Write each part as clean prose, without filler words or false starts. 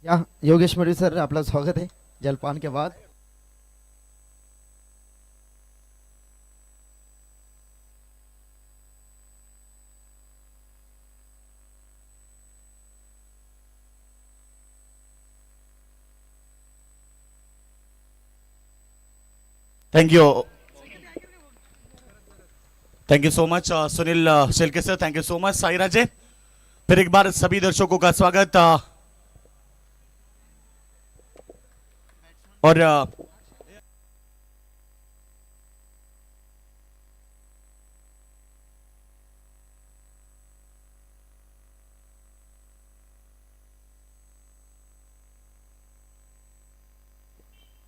या योगेश्वरी सर आपलं स्वागत आहे जलपान के बाद। Thank you, thank you so much Sunil Shelke sir, thank you so much Sai राजे। फिर एक बार सभी दर्शकों का स्वागत। और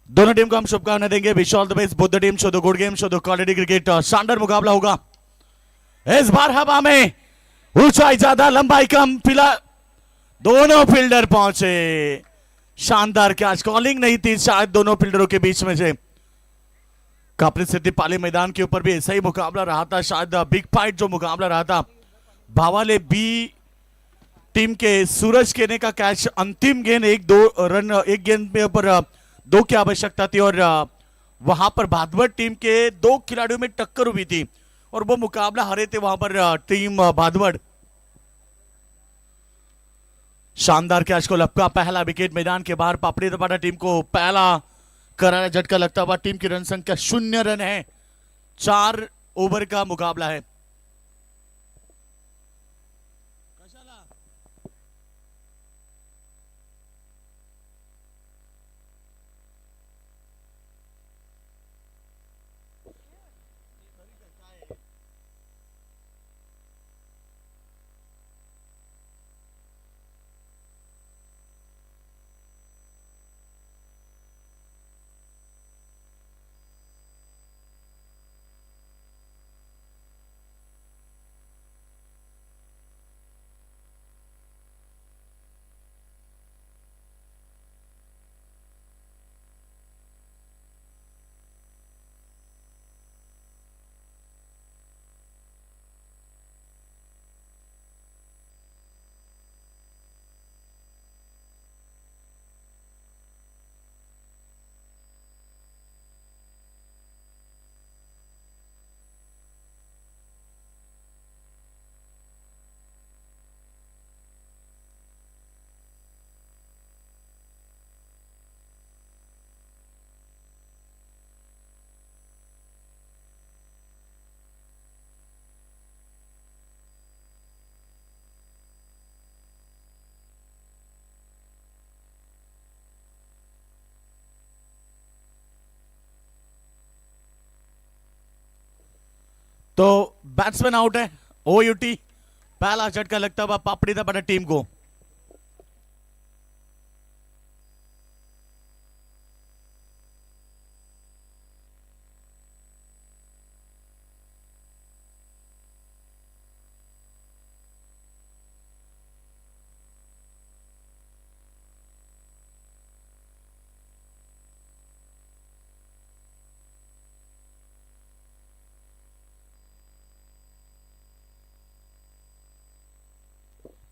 दोनों टीम को हम शुभकामनाएं देंगे। Wish all the best both the team. Show the good game, show the quality cricket. शानदार मुकाबला होगा। इस बार हवा में ऊंचाई ज्यादा लंबाई कम, फिला दोनों फील्डर पहुंचे। शानदार कैच, कॉलिंग नहीं थी शायद दोनों फील्डरों के बीच में से। कापरी सिद्धि पाली मैदान के ऊपर भी ऐसा ही मुकाबला रहा था, शायद बिग फाइट जो मुकाबला रहा था। भावाले बी टीम के सूरज केने का कैच, अंतिम गेंद एक गेंद में ऊपर 2 की आवश्यकता थी और वहां पर भादवड़ टीम के 2 खिलाड़ियों में टक्कर हुई थी और वो मुकाबला हारे थे वहां पर टीम भादवड़। शानदार कैच को लपका, पहला विकेट मैदान के बाहर। पापड़ी दपाटा टीम को पहला करारा झटका लगता हुआ। टीम की रन संख्या 0 रन है। 4 ओवर का मुकाबला है। तो बैट्समैन आउट है। ओयूटी पहला झटका लगता हुआ पापड़ी दपाटा टीम को।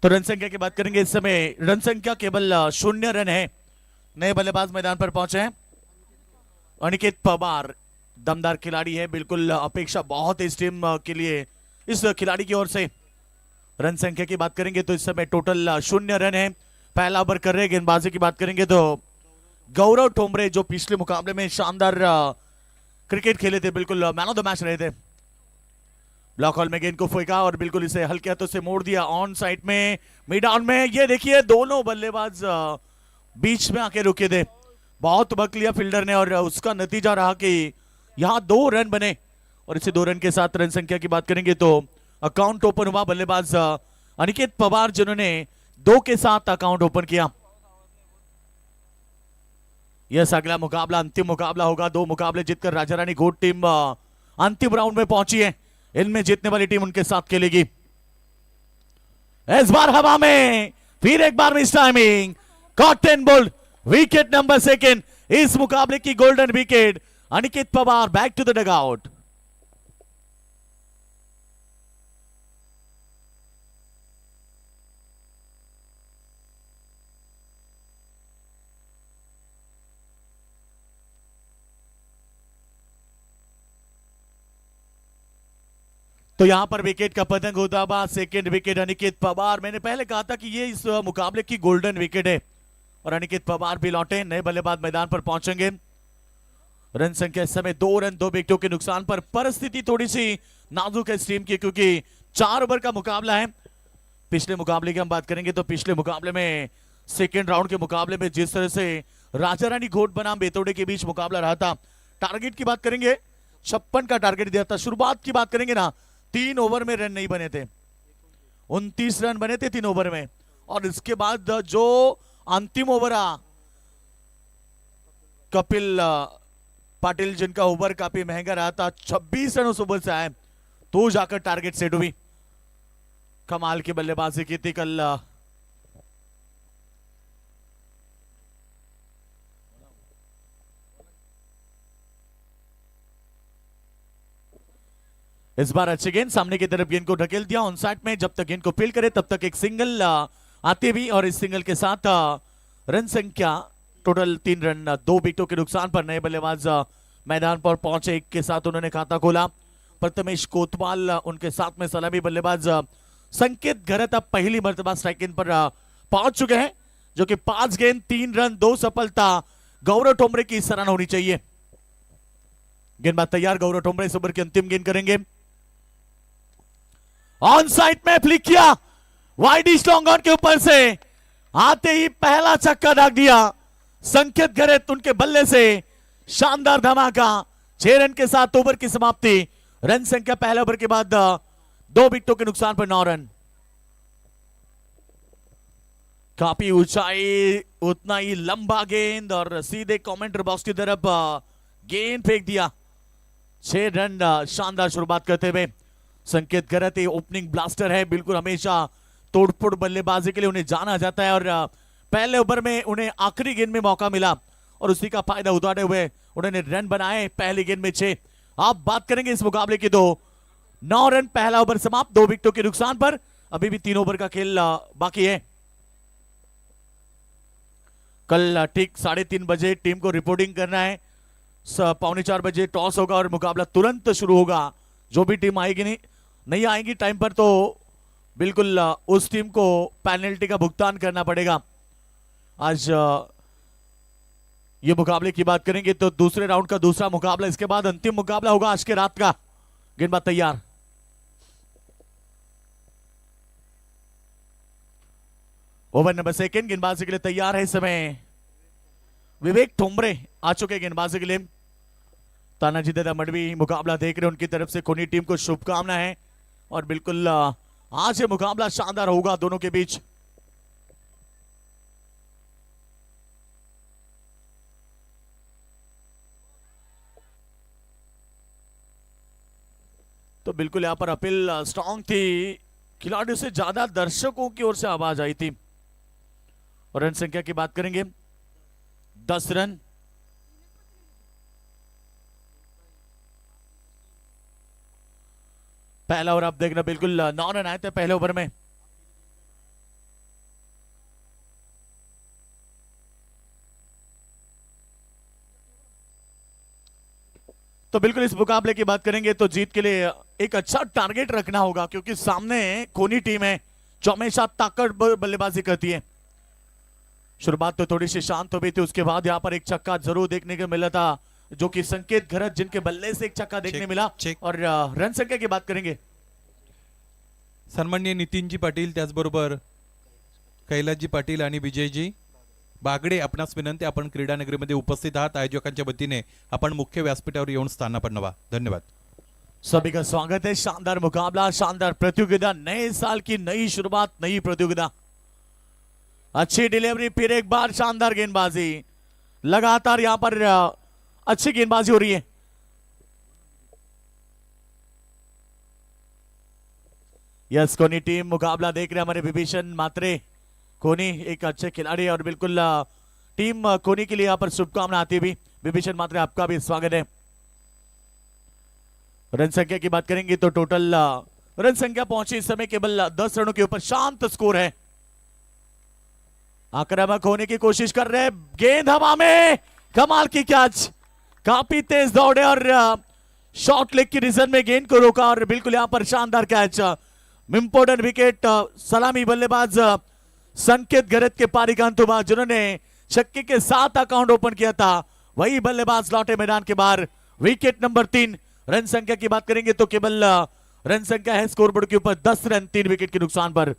तो रन संख्या की बात करेंगे। इस समय रन संख्या केवल 0 रन है। नए बल्लेबाज मैदान पर पहुंचे हैं। अनिकेत पवार दमदार खिलाड़ी है, बिल्कुल अपेक्षा बहुत है इस टीम के लिए इस खिलाड़ी की ओर से। रन संख्या की बात करेंगे तो इस समय टोटल 0 रन है। पहला ओवर कर रहे। गेंदबाजी की बात करेंगे तो गौरव ठोमरे जो पिछले मुकाबले में शानदार क्रिकेट खेले थे, बिल्कुल मैन ऑफ द मैच रहे थे। ब्लॉक हॉल में गेंद को फेंका और बिल्कुल इसे हल्के हाथों से मोड़ दिया ऑन साइड में, मिड ऑन में। ये देखिए दोनों बल्लेबाज बीच में आके रुके थे। बहुत वक्त लिया फील्डर ने और उसका नतीजा रहा कि यहां 2 रन बने और इसे 2 रन के साथ रन संख्या की बात करेंगे तो अकाउंट ओपन हुआ। बल्लेबाज अनिकेत पवार जिन्होंने 2 के साथ अकाउंट ओपन किया। यह अगला मुकाबला अंतिम मुकाबला होगा। 2 मुकाबले जीतकर राजा रानी गोट टीम अंतिम राउंड में पहुंची है। इनमें जीतने वाली टीम उनके साथ खेलेगी। इस बार हवा में फिर एक बार miss timing, caught and bowled, wicket number 2। इस मुकाबले की golden wicket. Aniket Pawar back to the dugout. तो यहां पर विकेट का पतंग होता हुआ सेकेंड विकेट अनिकेत पवार। मैंने पहले कहा था कि ये इस मुकाबले की गोल्डन विकेट है और अनिकेत पवार भी लौटे, नए बल्लेबाज मैदान पर पहुंचेंगे। रन संख्या इस समय 2 रन 2 विकेटों के नुकसान पर। परिस्थिति थोड़ी सी नाजुक है इस टीम की क्योंकि 4 ओवर का मुकाबला है। पिछले मुकाबले की हम बात करेंगे तो पिछले मुकाबले में सेकेंड राउंड के मुकाबले में जिस तरह से राजा रानी घोट बनाम बेतोड़े के बीच मुकाबला रहा था, टारगेट की बात करेंगे 56 का टारगेट दिया था। शुरुआत की बात करेंगे ना, 3 ओवर में रन नहीं बने थे, 29 रन बने थे 3 ओवर में। और इसके बाद जो अंतिम ओवर आ कपिल पाटिल जिनका ओवर काफी महंगा रहा था, 26 रन उस ओवर से आए तो जाकर टारगेट सेट हुई। कमाल की बल्लेबाजी की थी कल इस बार अच्छी गेंद सामने की तरफ गेंद को ढकेल दिया ऑन साइड में। जब तक गेंद को फील्ड करे तब तक एक सिंगल आते भी और इस सिंगल के साथ रन संख्या टोटल 3 रन 2 विकेटों के नुकसान पर नए बल्लेबाज मैदान पर पहुंचे। एक के साथ उन्होंने खाता खोला। प्रथमेश कोतवाल उनके साथ में सलामी बल्लेबाज संकेत घरत अब पहली मर्तबा स्ट्राइक इन पर पहुंच चुके हैं, जो कि 5 गेंद 3 रन 2 सफलता। गौरव ठोमरे की सराहना होनी चाहिए। गेंदबाज तैयार, गौरव ठोमरे इस ओवर की अंतिम गेंद करेंगे। ऑन साइड में फ्लिक किया, वाइड लॉन्ग ऑन के ऊपर से आते ही पहला छक्का दाग दिया संकेत घरत उनके बल्ले से। शानदार धमाका, 6 रन के साथ ओवर की समाप्ति। रन संख्या पहले ओवर के बाद 2 विकेटों के नुकसान पर 9 रन। काफी ऊंचाई, उतना ही लंबा गेंद और सीधे कमेंटर बॉक्स की तरफ गेंद फेंक दिया। 6 रन शानदार शुरुआत करते हुए संकेत घरत ओपनिंग ब्लास्टर है, बिल्कुल हमेशा तोड़फोड़ बल्लेबाजी के लिए उन्हें जाना जाता है और पहले ओवर में उन्हें आखिरी गेंद में मौका मिला और उसी का फायदा उठाते हुए उन्होंने रन बनाए। पहली गेंद में 6। आप बात करेंगे इस मुकाबले की तो 9 रन पहला ओवर समाप्त, 2 विकेटों के नुकसान पर। अभी भी 3 ओवर का खेल बाकी है। कल ठीक 3:30 बजे टीम को रिपोर्टिंग करना है। 3:45 बजे टॉस होगा और मुकाबला तुरंत शुरू होगा। जो भी टीम आएगी नहीं आएगी टाइम पर तो बिल्कुल उस टीम को पेनल्टी का भुगतान करना पड़ेगा। आज ये मुकाबले की बात करेंगे तो दूसरे राउंड का दूसरा मुकाबला, इसके बाद अंतिम मुकाबला होगा आज के रात का। गेंदबाज तैयार, ओवर नंबर 2 गेंदबाजी के लिए तैयार है इस समय विवेक ठोमरे आ चुके गेंदबाजी के लिए। तानाजी दादा मडवी मुकाबला देख रहे हैं, उनकी तरफ से कोनी टीम को शुभकामनाएं हैं और बिल्कुल आज ये मुकाबला शानदार होगा दोनों के बीच। तो बिल्कुल यहां पर अपील स्ट्रांग थी, खिलाड़ियों से ज्यादा दर्शकों की ओर से आवाज आई थी। और रन संख्या की बात करेंगे 10 रन। पहला ओवर आप देखना, बिल्कुल 9 रन आए थे पहले ओवर में। तो बिल्कुल इस मुकाबले की बात करेंगे तो जीत के लिए एक अच्छा टारगेट रखना होगा क्योंकि सामने कोनी टीम है जो हमेशा ताकत बल्लेबाजी करती है। शुरुआत तो थोड़ी सी शांत हो गई थी, उसके बाद यहाँ पर एक छक्का जरूर देखने को मिला था जो कि संकेत घरत जिनके बल्ले से एक छक्का देखने मिला। और रन संख्या की बात करेंगे सन्माननीय नितीनजी पाटील, त्याचबरोबर कैलासजी पाटील आणि विजयजी बागडे, आपणास विनंती, आपण क्रीडा नगरीमध्ये उपस्थित आहात, आयोजकांच्या वतीने आपण मुख्य व्यासपीठावर येऊन स्थानापन्न व्हा। धन्यवाद। सभी का स्वागत है। शानदार मुकाबला, शानदार प्रतियोगिता, नए साल की नई शुरुआत, नई प्रतियोगिता, अच्छी डिलीवरी, फिर एक बार शानदार गेंदबाजी, लगातार यहां पर अच्छी गेंदबाजी हो रही है। यस, कोनी टीम मुकाबला देख रहे हैं हमारे विभीषण मात्रे। कोनी एक अच्छे खिलाड़ी और बिल्कुल टीम कोनी के लिए यहां पर शुभकामना आती हुई। विभीषण मात्रे, आपका भी स्वागत है। रन संख्या की बात करेंगे तो टोटल रन संख्या पहुंची इस समय केवल 10 रनों के ऊपर, शांत स्कोर है। आक्रामक होने की कोशिश कर रहे हैं, गेंद हवा में, कमाल की कैच, काफी तेज दौड़े और शॉर्ट लेग की रीजन में गेंद को रोका और बिल्कुल यहां पर शानदार कैच, इंपॉर्टेंट विकेट। सलामी बल्लेबाज संकेत गरत के पारी गांतुबा जिन्होंने छक्के के साथ अकाउंट ओपन किया था, वही बल्लेबाज लौटे मैदान के बाहर। Wicket number 3। रन संख्या की बात करेंगे तो केवल रन संख्या है स्कोरबोर्ड के ऊपर 10 रन 3 विकेट के नुकसान पर।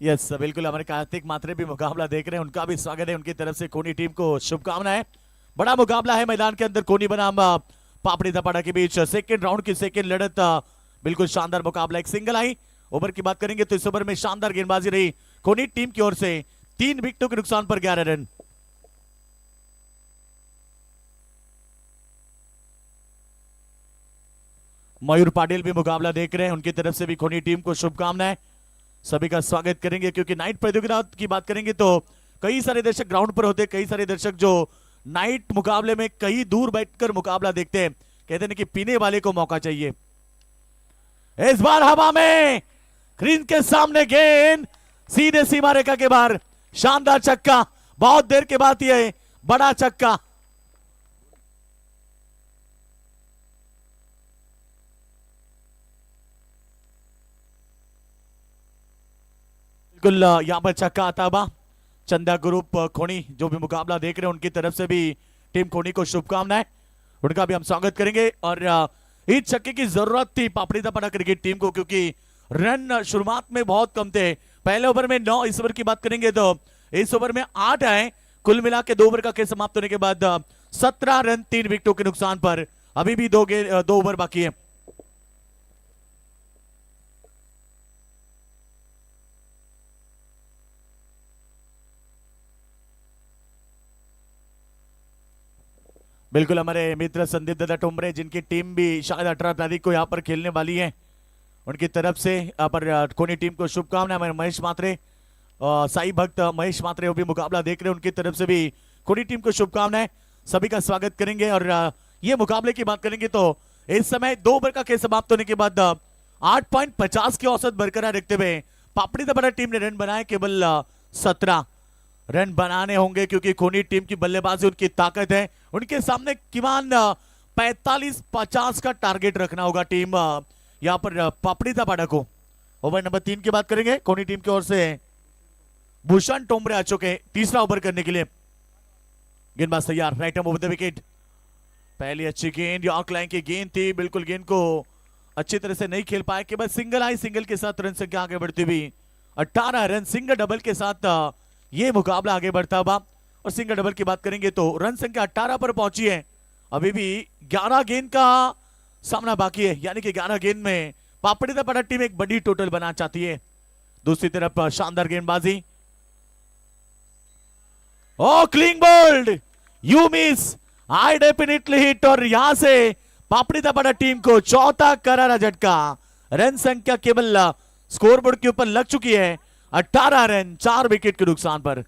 यस बिल्कुल, हमारे कार्तिक मात्रे भी मुकाबला देख रहे हैं, उनका भी स्वागत है। उनकी तरफ से कोनी टीम को शुभकामनाएं। बड़ा मुकाबला है मैदान के अंदर कोनी बनाम पापड़ी दपाड़ा के बीच। सेकंड राउंड की सेकंड लड़त, बिल्कुल शानदार मुकाबला। एक सिंगल आई ओवर की बात करेंगे तो इस ओवर में शानदार गेंदबाजी रही कोनी टीम की ओर से। 3 विकेटों के नुकसान पर 11 रन। मयूर पाटिल भी मुकाबला देख रहे हैं, उनकी तरफ से भी कोनी टीम को शुभकामनाएं। सभी का स्वागत करेंगे क्योंकि नाइट प्रतियोगिता की बात करेंगे तो कई सारे दर्शक ग्राउंड पर होते हैं, कई सारे दर्शक जो नाइट मुकाबले में कहीं दूर बैठकर मुकाबला देखते हैं, कहते हैं कि पीने वाले को मौका चाहिए। इस बार हवा में ग्रीन के सामने गेंद सीधे सीमा रेखा के बाहर, शानदार छक्का, बहुत देर के बाद ये बड़ा छक्का। बिल्कुल यहां पर छक्का आता हुआ चंदा ग्रुप खोनी जो भी मुकाबला देख रहे हैं, उनकी तरफ से भी टीम खोनी को शुभकामनाएं, उनका भी हम स्वागत करेंगे। और इस छक्के की जरूरत थी पापड़ी दपाड़ा क्रिकेट टीम को, क्योंकि रन शुरुआत में बहुत कम थे। पहले ओवर में 9, इस ओवर की बात करेंगे तो इस ओवर में 8 आए। कुल मिला के 2 ओवर का खेल समाप्त होने के बाद 17 रन 3 विकेटों के नुकसान पर। अभी भी 2 ओवर बाकी है। बिल्कुल हमारे मित्र संदीप दादा टोमरे, जिनकी टीम भी शायद 18 तारीख को यहाँ पर खेलने वाली है, उनकी तरफ से यहाँ पर कोनी टीम को शुभकामनाएं। हमारे महेश मात्रे, साई भक्त महेश मात्रे वो भी मुकाबला देख रहे हैं, उनकी तरफ से भी कोनी टीम को शुभकामनाएं। सभी का स्वागत करेंगे। और ये मुकाबले की बात करेंगे तो इस समय 2 ओवर का खेल समाप्त होने के बाद 8.50 की औसत बरकरार रखते हुए पापड़ी दपाड़ा टीम ने रन बनाए केवल 17 रन बनाने होंगे, क्योंकि कोनी टीम की बल्लेबाजी उनकी ताकत है। उनके सामने किमान 45-50 का टारगेट रखना होगा टीम यहां पर पापड़ी दपाड़ा को। ओवर नंबर 3 की बात करेंगे, कोनी टीम की ओर से भूषण टोमरे आ चुके तीसरा ओवर करने के लिए। गेंदबाज तैयार, right arm over the wicket. पहली अच्छी गेंद, यॉर्क लाइन की गेंद थी, बिल्कुल गेंद को अच्छी तरह से नहीं खेल पाए, केवल सिंगल आई। सिंगल के साथ रन संख्या आगे बढ़ती हुई 18 रन, सिंगल डबल के साथ ये मुकाबला आगे बढ़ता हुआ। और सिंगल डबल की बात करेंगे तो रन संख्या 18 पर पहुंची है। अभी भी 11 गेंद का सामना बाकी है, यानी कि 11 गेंद में पापड़ी दपाड़ा टीम एक बड़ी टोटल बनाना चाहती है। दूसरी तरफ शानदार गेंदबाजी, oh clean bowled, you miss, I definitely hit. और यहां से पापड़ी दपाड़ा टीम को चौथा करारा झटका। रन संख्या केवल स्कोरबोर्ड के ऊपर लग चुकी है 18 रन 4 विकेट के नुकसान पर।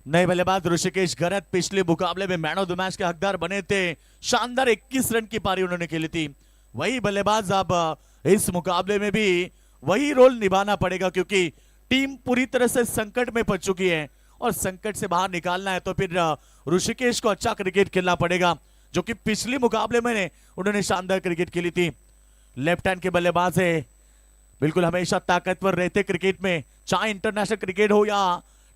नए बल्लेबाज ऋषिकेश गरत पिछले मुकाबले में मैन ऑफ द मैच के हकदार बने थे। शानदार 21 रन की पारी उन्होंने खेली थी। वही बल्लेबाज अब इस मुकाबले में भी वही रोल निभाना पड़ेगा, क्योंकि टीम पूरी तरह से संकट में फंस चुकी है और संकट से बाहर निकालना है तो फिर ऋषिकेश को अच्छा क्रिकेट खेलना पड़ेगा, जो कि पिछले मुकाबले में उन्होंने शानदार क्रिकेट खेली थी। लेफ्ट हैंड के बल्लेबाज है, बिल्कुल हमेशा ताकतवर रहते क्रिकेट में, चाहे इंटरनेशनल क्रिकेट हो या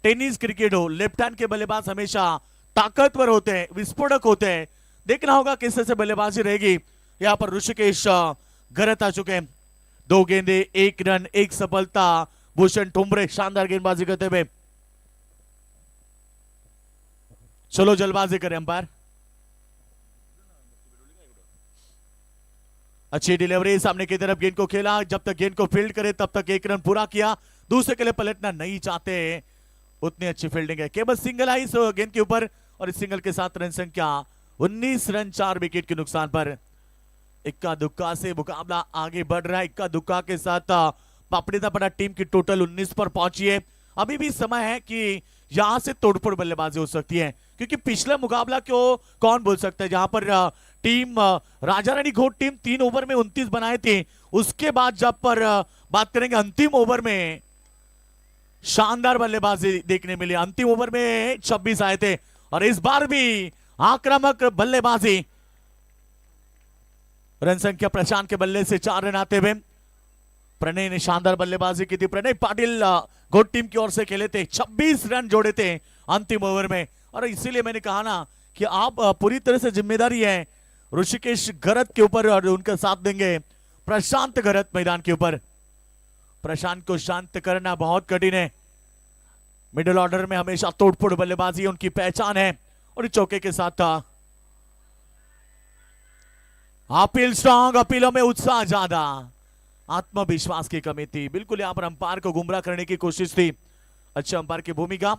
टेनिस क्रिकेट हो। लेफ्ट हैंड के बल्लेबाज हमेशा ताकतवर होते हैं, विस्फोटक होते हैं। देखना होगा किस तरह से बल्लेबाजी रहेगी। यहाँ पर ऋषिकेश गरत आ चुके हैं। 2 गेंदे 1 रन 1 सफलता। भूषण टोमरे शानदार गेंदबाजी करते हुए। चलो जल्दबाजी करें अंपायर। अच्छी डिलीवरी, सामने की तरफ गेंद को खेला, जब तक गेंद को फील्ड करे तब तक 1 रन पूरा किया, दूसरे के लिए पलटना नहीं चाहते, उतनी अच्छी फील्डिंग है। केवल सिंगल आई इस गेंद के ऊपर और इस सिंगल के साथ रन संख्या 19 रन 4 विकेट के नुकसान पर। इक्का दुक्का से मुकाबला आगे बढ़ रहा है। इक्का दुक्का के साथ पापड़ीदापड़ा टीम की टोटल 19 पर पहुंची है। अभी भी समय है कि यहां से तोड़फोड़ बल्लेबाजी हो सकती है, क्योंकि पिछला मुकाबला को कौन बोल सकता है जहां पर टीम राजा रानी घोट टीम 3 ओवर में 29 बनाए थे, उसके बाद जब पर बात करेंगे अंतिम ओवर में शानदार बल्लेबाजी देखने मिली। अंतिम ओवर में 26 आए थे और इस बार भी आक्रामक बल्लेबाजी। रन संख्या प्रशांत के बल्ले से 4 रन आते हुए प्रणय ने शानदार बल्लेबाजी की थी। प्रणय पाटिल घोट टीम की ओर से खेले थे, 26 रन जोड़े थे अंतिम ओवर में। और इसीलिए मैंने कहा ना कि आप पूरी तरह से जिम्मेदारी है ऋषिकेश गरत के ऊपर और उनका साथ देंगे प्रशांत गरत मैदान के ऊपर। प्रशांत को शांत करना बहुत कठिन है। मिडिल ऑर्डर में हमेशा तोड़फोड़ बल्लेबाजी उनकी पहचान है और चौके के साथ था। अपील स्ट्रॉन्ग, अपीलों में उत्साह ज्यादा, आत्मविश्वास की कमी थी। बिल्कुल यहां पर अंपायर को गुमराह करने की कोशिश थी। अच्छा अंपायर की भूमिका।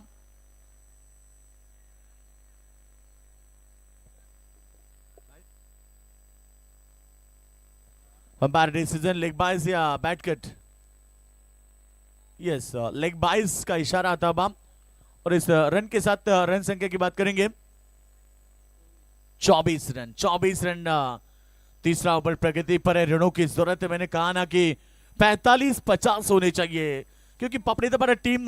अंपायर डिसीजन लेग बाइज या bat cut? Yes, leg byes का इशारा था अब। और इस रन के साथ रन संख्या की बात करेंगे 24 रन। तीसरा ओवर प्रगति पर है। रनों की जरूरत है। मैंने कहा ना कि 45-50 होने चाहिए, क्योंकि पापड़ीदापड़ा टीम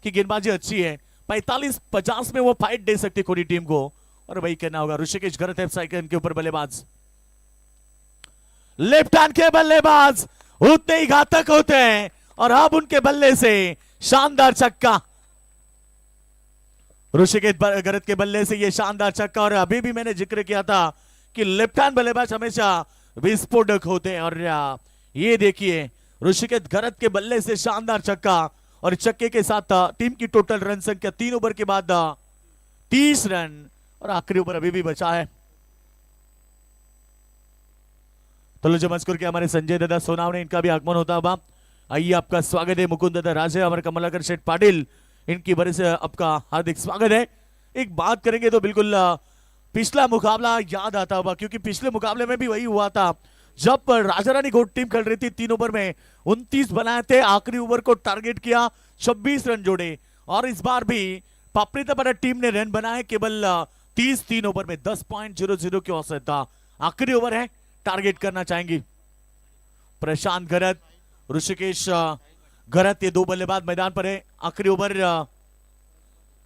की गेंदबाजी अच्छी है। 45-50 में वो फाइट दे सकती कोई टीम को, और वही करना होगा। ऋषिकेश गरत है साइकिल के ऊपर बल्लेबाज। लेफ्ट हैंड के बल्लेबाज उतने ही घातक होते हैं और अब उनके बल्ले से शानदार छक्का। ऋषिकेश गरत के बल्ले से ये शानदार छक्का। और अभी भी मैंने जिक्र किया था कि लेफ्ट हैंड बल्लेबाज हमेशा विस्फोटक होते हैं, और ये देखिए ऋषिकेश गरत के बल्ले से शानदार छक्का। और छक्के के साथ टीम की टोटल रन संख्या 3 ओवर के बाद 30 रन, और आखिरी ओवर अभी भी बचा है। तो लो मजकूर के हमारे संजय दादा सोनावणे, इनका भी आगमन होता है। आइए, आपका स्वागत है। मुकुंद दादा राजे, हमारे कमलाकर शेठ पाटिल, इनकी वजह से आपका हार्दिक स्वागत है। एक बात करेंगे तो बिल्कुल पिछला मुकाबला याद आता होगा, क्योंकि पिछले मुकाबले में भी वही हुआ था जब राजा रानी घोट टीम खेल रही थी। 3 ओवर में 29 बनाए थे, आखिरी ओवर को टारगेट किया, 26 रन जोड़े। और इस बार भी पापड़ीदापड़ा टीम ने रन बनाए केवल 30 3 ओवर में 10.00 की औसत था। आखिरी ओवर है, टारगेट करना चाहेंगी प्रशांत गरत, ऋषिकेश गरत, ये 2 बल्लेबाज मैदान पर है। आखिरी ओवर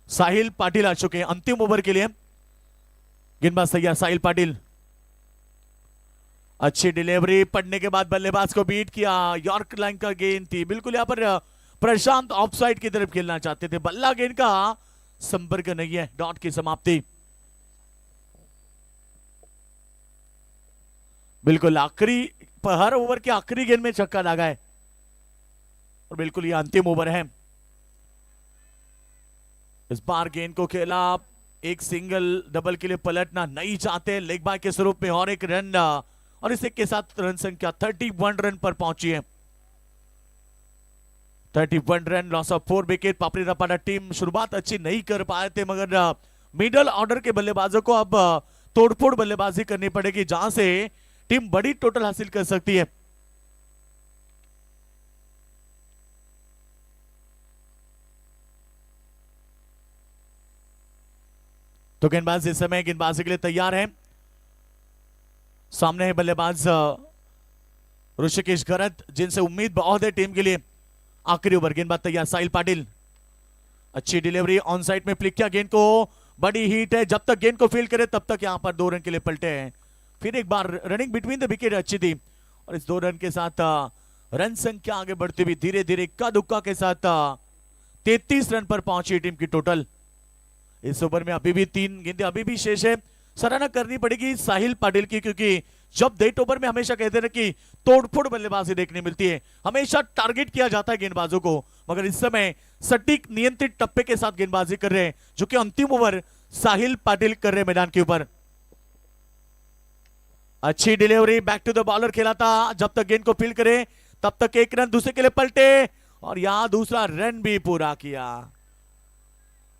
साहिल पाटिल आ चुके हैं अंतिम ओवर के लिए। गेंदबाज तैयार साहिल पाटिल। अच्छी डिलीवरी पड़ने के बाद बल्लेबाज को बीट किया। यॉर्क लाइन का गेंद थी। बिल्कुल यहां पर प्रशांत ऑफसाइड की तरफ खेलना चाहते थे। बल्ला गेंद का संपर्क नहीं है। डॉट की समाप्ति। बिल्कुल आखिरी, हर ओवर के आखिरी गेंद में छक्का लगा है, और बिल्कुल ये अंतिम ओवर है। इस बार गेंद को खेला, एक सिंगल डबल के लिए पलटना नहीं चाहते, लेग बाय के स्वरूप में और एक रन, और इस के साथ रन संख्या 31 रन पर पहुंची है। 31 रन, लॉस ऑफ 4 विकेट। पापड़ीदापड़ा टीम शुरुआत अच्छी नहीं कर पाए थे, मगर मिडल ऑर्डर के बल्लेबाजों को अब तोड़फोड़ बल्लेबाजी करनी पड़ेगी, जहां से टीम बड़ी टोटल हासिल कर सकती है। तो गेंदबाज इस समय गेंदबाजी के लिए तैयार है। सामने है बल्लेबाज ऋषिकेश गरत, जिनसे उम्मीद बहुत है टीम के लिए। आखिरी ओवर, गेंदबाज तैयार साहिल पाटिल। अच्छी डिलीवरी, ऑन साइड में फ्लिक किया गेंद को, बड़ी हीट है। जब तक गेंद को फील्ड करे तब तक यहां पर 2 रन के लिए पलटे हैं। फिर एक बार रनिंग बिटवीन द विकेट अच्छी थी, और इस 2 रन के साथ रन संख्या आगे बढ़ती हुई धीरे धीरे इक्का दुक्का के साथ 33 रन पर पहुंची टीम की टोटल। इस ओवर में अभी भी 3 गेंदें अभी भी शेष है। सराहना करनी पड़ेगी साहिल पाटिल की, क्योंकि जब डेट ओवर में हमेशा कहते हैं कि तोड़फोड़ बल्लेबाजी देखने मिलती है, हमेशा टारगेट किया जाता है गेंदबाजों को, मगर इस समय सटीक नियंत्रित टप्पे के साथ गेंदबाजी कर रहे हैं, जो कि अंतिम ओवर साहिल पाटिल कर रहे हैं मैदान के ऊपर। अच्छी delivery, back to the bowler खेला था, जब तक गेंद को फील्ड करे तब तक एक रन, दूसरे के लिए पलटे और यहां दूसरा रन भी पूरा किया।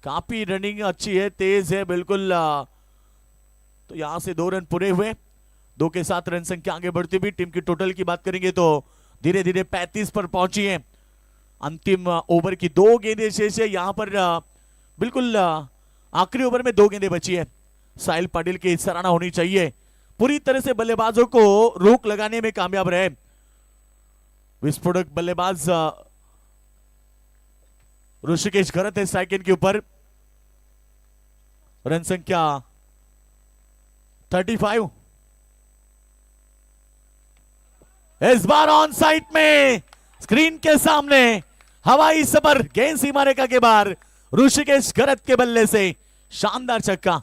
काफी रनिंग अच्छी है, तेज है बिल्कुल। तो यहां से 2 रन पूरे हुए, 2 के साथ रन संख्या आगे बढ़ती हुई। टीम की टोटल की बात करेंगे तो धीरे धीरे 35 पर पहुंची है। अंतिम ओवर की 2 गेंदें शेष है। यहां पर बिल्कुल आखिरी ओवर में 2 गेंदें बची है। साहिल पाटिल की सराहना होनी चाहिए, पूरी तरह से बल्लेबाजों को रोक लगाने में कामयाब रहे। विस्फोटक बल्लेबाज ऋषिकेश घरत है सेकंड के ऊपर। रन संख्या 35। इस बार ऑन साइड में स्क्रीन के सामने हवाई सफर, गेंद सीमा रेखा के बाहर, ऋषिकेश घरत के बल्ले से शानदार छक्का।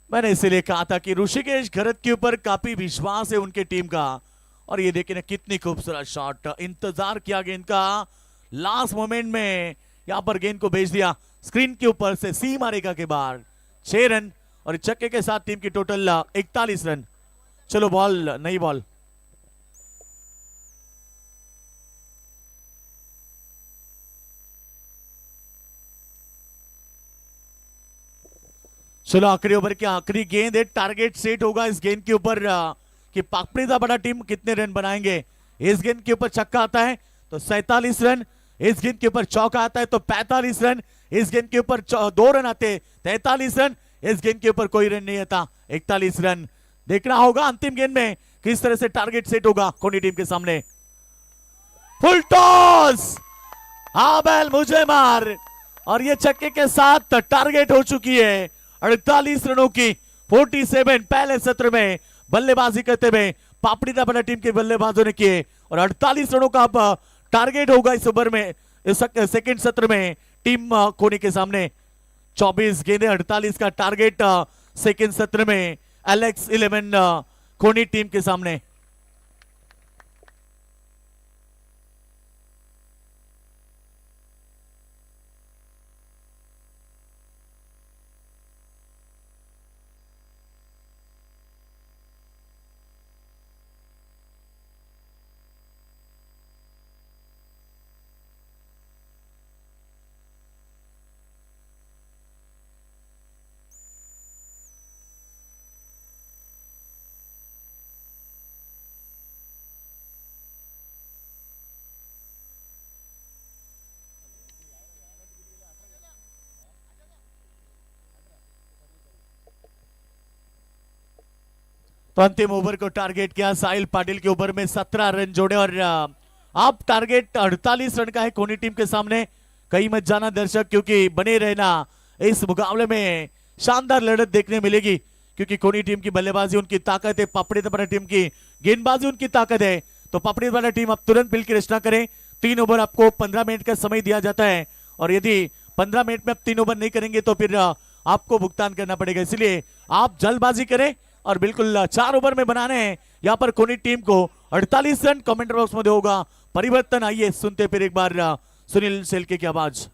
मैंने इसीलिए कहा था कि ऋषिकेश घरत के ऊपर काफी विश्वास है उनके टीम का। और ये देखिए ना कितनी खूबसूरत शॉट, इंतजार किया गेंद का, लास्ट मोमेंट में यहां पर गेंद को भेज दिया स्क्रीन के ऊपर से सीमा रेखा के बाहर। 6 रन और छक्के के साथ टीम की टोटल 41 रन। चलो बॉल, नई बॉल। चलो आखिरी ओवर की आखिरी गेंद है, टारगेट सेट होगा इस गेंद के ऊपर कि पाकपड़ीदा बड़ा टीम कितने रन बनाएंगे। इस गेंद के ऊपर छक्का आता है तो 47 रन, इस गेंद के ऊपर चौका आता है तो 45 रन, इस गेंद के ऊपर 2 रन आते 43 रन, इस गेंद के ऊपर कोई रन नहीं आता 41 रन। देखना होगा अंतिम गेंद में किस तरह से टारगेट सेट होगा कोनी टीम के सामने। फुल टॉस, हाँ बैल मुझे मार, और ये छक्के के साथ टारगेट हो चुकी है 48 रनों की। 47 पहले सत्र में बल्लेबाजी करते हुए पापड़ीदा बड़ा टीम के बल्लेबाजों ने किए और 48 रनों का अब टारगेट होगा इस ओवर में, इस सेकंड सत्र में टीम कोनी के सामने। 24 गेंदें, 48 का टारगेट सेकंड सत्र में एलेक्स 11 कोनी टीम के सामने। तो अंतिम ओवर को टारगेट किया साहिल पाटिल के ओवर में 17 रन जोड़े और आप टारगेट 48 रन का है कोनी टीम के सामने। कहीं मत जाना दर्शक, क्योंकि बने रहना, इस मुकाबले में शानदार लड़त देखने मिलेगी क्योंकि कोनी टीम की बल्लेबाजी उनकी ताकत है, पापड़ीदा टीम की गेंदबाजी उनकी ताकत है। तो पापड़ीदा टीम अब तुरंत बिल की रचना करें। 3 ओवर आपको 15 मिनट का समय दिया जाता है और यदि 15 मिनट में आप 3 ओवर नहीं करेंगे तो फिर आपको भुगतान करना पड़ेगा, इसलिए आप जल्दबाजी करें और बिल्कुल 4 ओवर में बनाने हैं यहां पर कोनी टीम को 48 रन। कमेंट बॉक्स में होगा परिवर्तन। आइए सुनते फिर एक बार सुनील सेल्के की आवाज।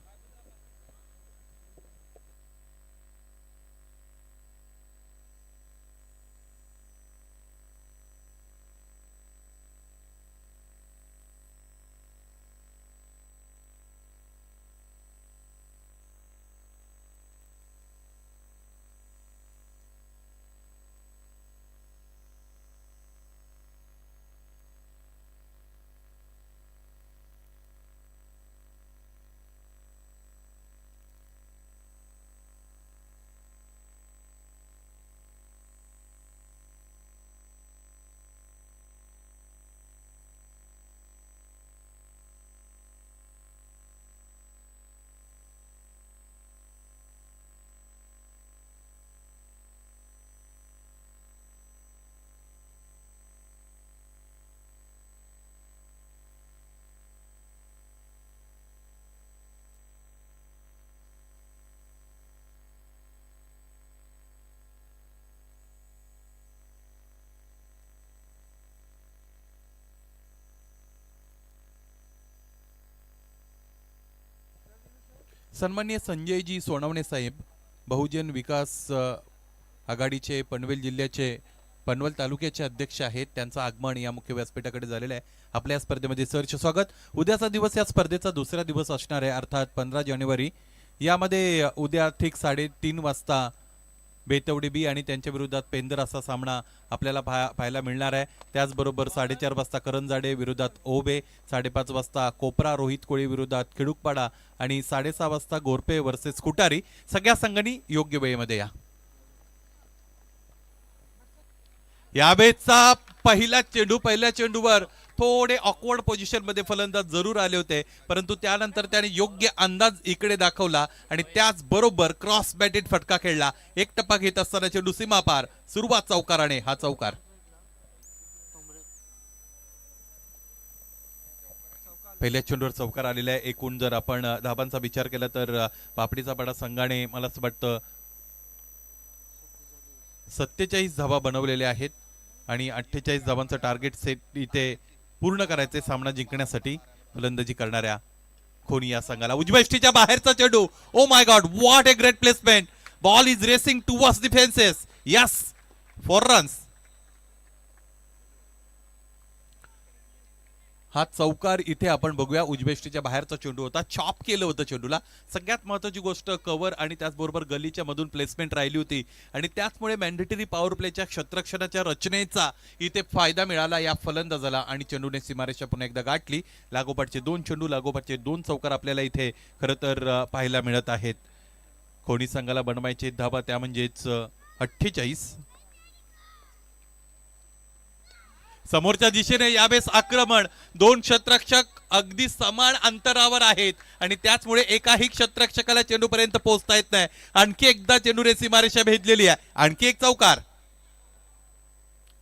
सन्माननीय संजयजी सोनवणे साहेब, बहुजन विकास आघाडीचे पनवेल जिल्ह्याचे पनवेल तालुक्याचे अध्यक्ष आहेत, त्यांचं आगमन या मुख्य व्यासपीठाकडे झालेलं आहे. आपल्या या स्पर्धेमध्ये सहर्ष स्वागत. उद्याचा दिवस या स्पर्धेचा दुसरा दिवस असणार आहे, अर्थात 15 जानेवारी. यामध्ये उद्या ठीक 3:30 वाजता बेतवडी बी आणि त्यांच्या विरोधात पेंदर असा सामना आपल्याला पाहायला मिळणार आहे. त्याचबरोबर 4:30 वाजता करंजाडे विरोधात ओबे, 5:30 वाजता कोपरा रोहित कोळी विरोधात खिडूकपाडा आणि 6:30 वाजता गोरपे वर्सेस कुटारी. सगळ्या संघांनी योग्य वेळेमध्ये या. यावेळेचा पहिल्या चेंडूवर थोडे ऑकवर्ड पोझिशन मध्ये फलंदाज जरूर आले होते, परंतु त्यानंतर त्याने योग्य अंदाज इकडे दाखवला आणि त्याचबरोबर क्रॉस बॅटेड फटका खेळला. एक टप्पा घेत असताना चेंडू सीमा पार. सुरुवात चौकाराने. हा चौकार पहिल्या चेंडूवर चौकार आलेला आहे. एकूण जर आपण धाबांचा विचार केला तर पापडीचा पाडा संघाने मला असं वाटतं 47 धाबा बनवलेल्या आहेत आणि 48 धाबांचं टार्गेट सेट इथे पूर्ण करायचे सामना जिंकण्यासाठी फलंदाजी करणाऱ्या खोनी या संघाला. उजव्या यष्टीच्या बाहेरचा चेंडू. Oh my god, what a great placement. Ball is racing towards the fences. Yes, 4 runs. हा चौकार इथे आपण बघूया. उजव्या यष्टीच्या बाहेरचा चेंडू होता, चॉप केलं होतं चेंडूला. सगळ्यात महत्त्वाची गोष्ट कव्हर आणि त्याचबरोबर गलीच्या मधून प्लेसमेंट राहिली होती आणि त्याचमुळे मॅन्डेटरी पॉवर प्लेच्या क्षेत्ररक्षणाच्या रचनेचा इथे फायदा मिळाला या फलंदाजाला आणि चेंडूने सीमारेषा पुन्हा एकदा गाठली. लागोपाठचे 2 चेंडू, लागोपाठचे 2 चौकार आपल्याला इथे खरं तर पाहायला मिळत आहेत. खोनी संघाला बनवायचे धाबा त्या म्हणजेच 48. समोरच्या दिशेने यावेळेस आक्रमण. 2 क्षेत्ररक्षक अगदी समान अंतरावर आहेत आणि त्याचमुळे एकाही क्षेत्ररक्षकाला चेंडूपर्यंत पोहोचता येत नाही. आणखी एकदा चेंडूने सीमारेषा भेदलेली आहे. आणखी एक चौकार.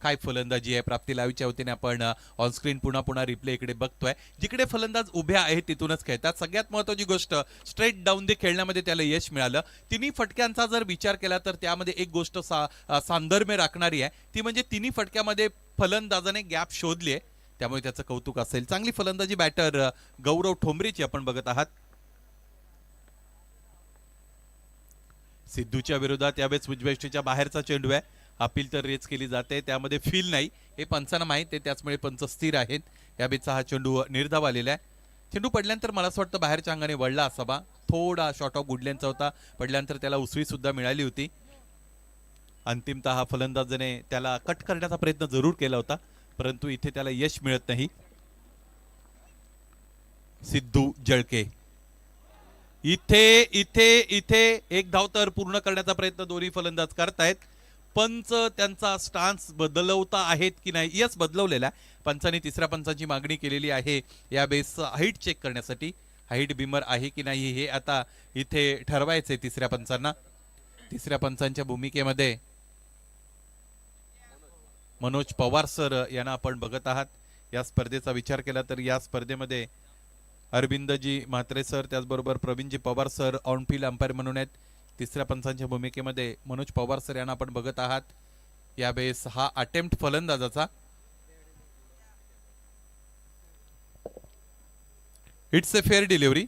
काय फलंदाजी आहे. प्राप्ती लाईव्हच्या वतीने आपण ऑनस्क्रीन पुन्हा रिप्ले इकडे बघतोय. जिकडे फलंदाज उभे आहेत तिथूनच खेळतात. सगळ्यात महत्त्वाची गोष्ट स्ट्रेट डाऊन दे खेळण्यामध्ये त्याला यश मिळालं. तिन्ही फटक्यांचा जर विचार केला तर त्यामध्ये एक गोष्ट सांदर्म्य राखणारी आहे, ती म्हणजे तिन्ही फटक्यामध्ये फलंदाजाने गॅप शोधली आहे, त्यामुळे त्याचं कौतुक असेल. चांगली फलंदाजी बॅटर गौरव ठोंबरेची आपण बघत आहात. सिद्धूच्या विरोधात यावेळेस उजव्या यष्टीच्या बाहेरचा चेंडू आहे. अपील तर रेच केली जाते, त्यामध्ये फील नाही हे पंचांना माहित आहे, त्याचमुळे पंच स्थिर आहेत. यावेळेचा हा चेंडू निर्धाव आलेला आहे. चेंडू पडल्यानंतर मला असं वाटतं बाहेरच्या अंगाने वळला असावा. थोडा शॉर्ट ऑफ गुडल्यांचा होता. पडल्यानंतर त्याला उसळी सुद्धा मिळाली होती. अंतिमतः फलंदाजाने त्याला कट करण्याचा प्रयत्न जरूर केला होता, परंतु इथे त्याला यश मिळत नाही. सिद्धू जळके इथे इथे इथे एक धाव तर पूर्ण करण्याचा प्रयत्न दोन्ही फलंदाज करतायत. पंच त्यांचा स्टान्स बदलवता आहेत की नाही. यस, बदलवलेला. पंचांनी तिसऱ्या पंचांची मागणी केलेली आहे या बेस हाईट चेक करण्यासाठी. हाईट बीमर आहे की नाही हे आता इथे ठरवायचे तिसऱ्या पंचांना. तिसऱ्या पंचांच्या भूमिकेमध्ये मनोज पवार सर यांना आपण बघत आहात. या स्पर्धेचा विचार केला तर या स्पर्धेमध्ये अरविंदजी म्हात्रे सर, त्याचबरोबर Pravinji Pawar sir on-field umpire म्हणून आहेत. तिसऱ्या पंचांच्या भूमिकेमध्ये मनोज पवार सर यांना आपण बघत आहात. यावेळेस हा अटेम्प्ट फलंदाजाचा. It's a fair delivery.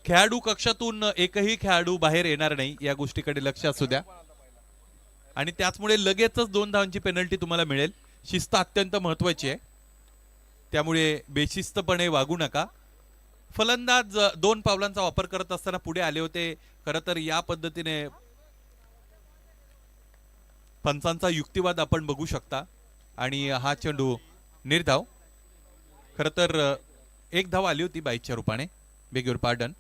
खेळाडू कक्षातून एकही खेळाडू बाहेर येणार नाही या गोष्टीकडे लक्ष असू द्या आणि त्याचमुळे लगेचच 2 धावांची पेनल्टी तुम्हाला मिळेल. शिस्त अत्यंत महत्वाची आहे, त्यामुळे बेशिस्तपणे वागू नका. फलंदाज 2 पावलांचा वापर करत असताना पुढे आले होते. खरं तर या पद्धतीने पंचांचा युक्तिवाद आपण बघू शकता आणि हा चेंडू निर्धाव. खरं तर 1 धाव आली होती बाईच्या रूपाने. Beg your pardon.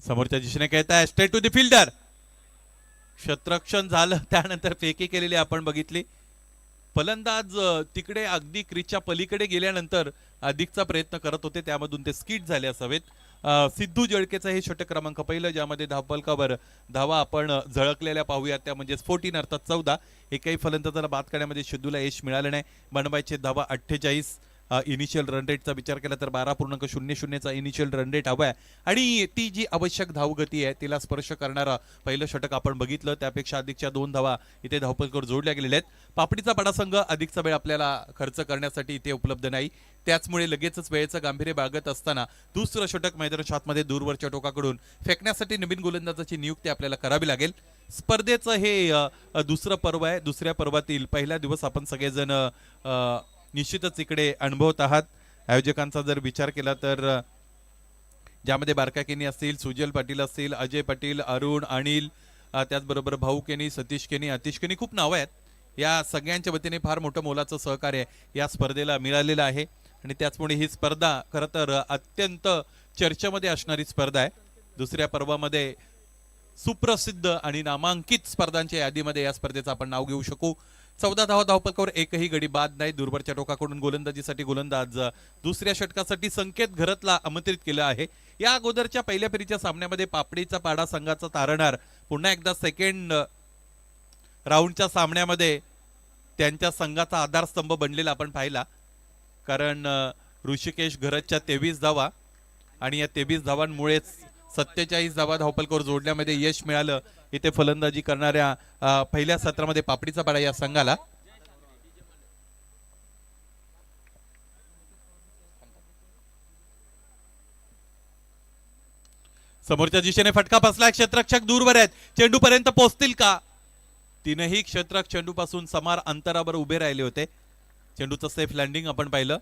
समोरच्या दिशेने कहता स्ट्रेट टू द फिल्डर. क्षेत्ररक्षण झालं, त्यानंतर फेकी केलेली आपण बघितली. फलंदाज तिकडे अगदी क्रीजच्या पलीकडे गेल्यानंतर अधिकचा प्रयत्न करत होते, त्यामधून ते स्किट झाले असावेत. सिद्धू जळकेचं हे षटक क्रमांक पहिलं, ज्यामध्ये धावफलकावर धावा आपण झळकलेल्या पाहूयात, त्या म्हणजे 14 अर्थात 14. एकही फलंदाजाला बाद करण्यामध्ये सिद्धूला यश मिळालं नाही. बनवायचे धावा 48 इनिशियल रन रेटचा विचार केला तर 12.00चा इनिशियल रन रेट हवा आहे आणि ती जी आवश्यक धावगती आहे तिला स्पर्श करणारा पहिलं षटक आपण बघितलं, त्यापेक्षा अधिकच्या 2 धावा इथे धावपलकर जोडल्या गेलेल्या आहेत. पापडीचा बडा संघ अधिकचा वेळ आपल्याला खर्च करण्यासाठी इथे उपलब्ध नाही, त्याचमुळे लगेचच वेळेचं गांभीर्य बाळगत असताना दुसरं षटक मैदानाच्या आतमध्ये दूरवरच्या टोकाकडून फेकण्यासाठी नवीन गोलंदाजाची नियुक्ती आपल्याला करावी लागेल. स्पर्धेचं हे दुसरं पर्व आहे. दुसऱ्या पर्वातील पहिला दिवस आपण सगळेजण निश्चितच इकडे अनुभवत आहात. आयोजकांचा जर विचार केला तर ज्यामध्ये बारका केनी असतील, सुजल पाटील असतील, अजय पाटील, अरुण, अनिल, त्याचबरोबर भाऊ केनी, सतीश केनी, अतिश केनी, खूप नावं आहेत. या सगळ्यांच्या वतीने फार मोठं मोलाचं सहकार्य या स्पर्धेला मिळालेलं आहे आणि त्याचमुळे ही स्पर्धा खरं तर अत्यंत चर्चेमध्ये असणारी स्पर्धा आहे. दुसऱ्या पर्वामध्ये सुप्रसिद्ध आणि नामांकित स्पर्धांच्या यादीमध्ये या स्पर्धेचं आपण नाव घेऊ शकू. 14 धावपलकावर एकही गडी बाद नाही. दूरवरच्या टोकाकडून गोलंदाजीसाठी गोलंदाज दुसऱ्या षटकासाठी संकेत घरतला आमंत्रित केलं आहे. या अगोदरच्या पहिल्या फेरीच्या सामन्यामध्ये पापडीचा पाडा संघाचा तारणहार पुन्हा एकदा सेकंड राऊंडच्या सामन्यामध्ये त्यांच्या संघाचा आधारस्तंभ बनलेला आपण पाहिला, कारण ऋषिकेश घरतच्या 23 धावा आणि या 23 धावांमुळेच 47 धावा धावपलकावर जोडण्यामध्ये यश मिळालं इथे फलंदाजी करणाऱ्या पहिल्या सत्रामध्ये पापडीचा पाडा या संघाला. समोरच्या दिशेने फटका बसला, क्षेत्ररक्षक दूरवर आहेत, चेंडू पर्यंत पोहोचतील का? तीनही क्षेत्ररक्षक चेंडू पासून समान अंतरावर उभे राहिले होते. चेंडूचं सेफ लँडिंग आपण पाहिलं.